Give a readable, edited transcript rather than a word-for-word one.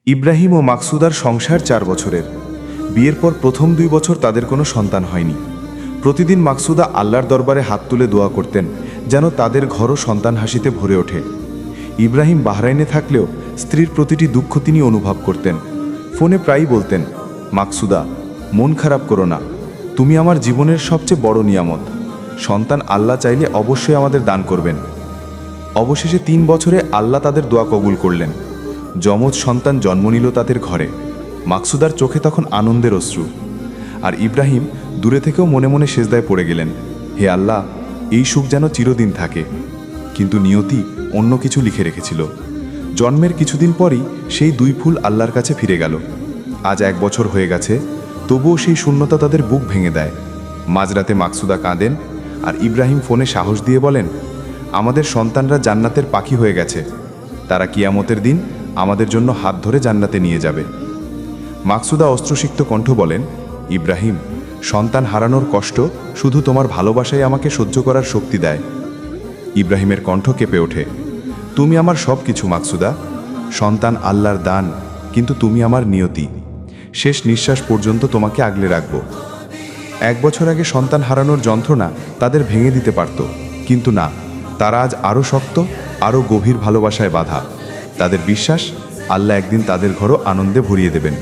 ইব্রাহিম ও মাকসুদার সংসার 4 বছরের। বিয়ের পর প্রথম 2 বছর তাদের কোনো সন্তান হয়নি। প্রতিদিন মাকসুদা আল্লাহর দরবারে হাত তুলে দোয়া করতেন যেন তাদের ঘরও সন্তান হাসিতে ভরে ওঠে। ইব্রাহিম বাহরাইনে থাকলেও স্ত্রীর প্রতিটি দুঃখ তিনি অনুভব করতেন। ফোনে প্রায়ই বলতেন, মাকসুদা, মন খারাপ করো না, তুমি আমার জীবনের সবচেয়ে বড় নিয়ামত। সন্তান আল্লাহ চাইলে অবশ্যই আমাদের দান করবেন। অবশেষে 3 বছরে আল্লাহ তাদের দোয়া কবুল করলেন। যমজ সন্তান জন্ম নিল তাদের ঘরে। মাকসুদার চোখে তখন আনন্দের অশ্রু। আর ইব্রাহিম দূরে থেকেও মনে মনে সেজদায় পড়ে গেলেন, হে আল্লাহ, এই সুখ যেন চিরদিন থাকে। কিন্তু নিয়তি অন্য কিছু লিখে রেখেছিল। জন্মের কিছুদিন পরই সেই 2 ফুল আল্লাহর কাছে ফিরে গেল। আজ 1 বছর হয়ে গেছে, তবুও সেই শূন্যতা তাদের বুক ভেঙে দেয়। মাঝরাতে মাকসুদা কাঁদেন আর ইব্রাহিম ফোনে সাহস দিয়ে বলেন, আমাদের সন্তানরা জান্নাতের পাখি হয়ে গেছে, তারা কিয়ামতের দিন আমাদের জন্য হাত ধরে জান্নাতে নিয়ে যাবে। মাকসুদা অস্ত্রসিক্ত কণ্ঠ বলেন, ইব্রাহিম, সন্তান হারানোর কষ্ট শুধু তোমার ভালোবাসাই আমাকে সহ্য করার শক্তি দেয়। ইব্রাহিমের কণ্ঠ কেঁপে ওঠে, তুমি আমার সব কিছু মাকসুদা। সন্তান আল্লাহর দান, কিন্তু তুমি আমার নিয়তি। শেষ নিঃশ্বাস পর্যন্ত তোমাকে আগলে রাখব। 1 বছর আগে সন্তান হারানোর যন্ত্রণা তাদের ভেঙে দিতে পারত, কিন্তু না, তারা আজ আরও শক্ত, আরও গভীর ভালোবাসায় বাঁধা। তাদের বিশ্বাস, আল্লাহ একদিন তাদের ঘরও আনন্দে ভরিয়ে দেবেন।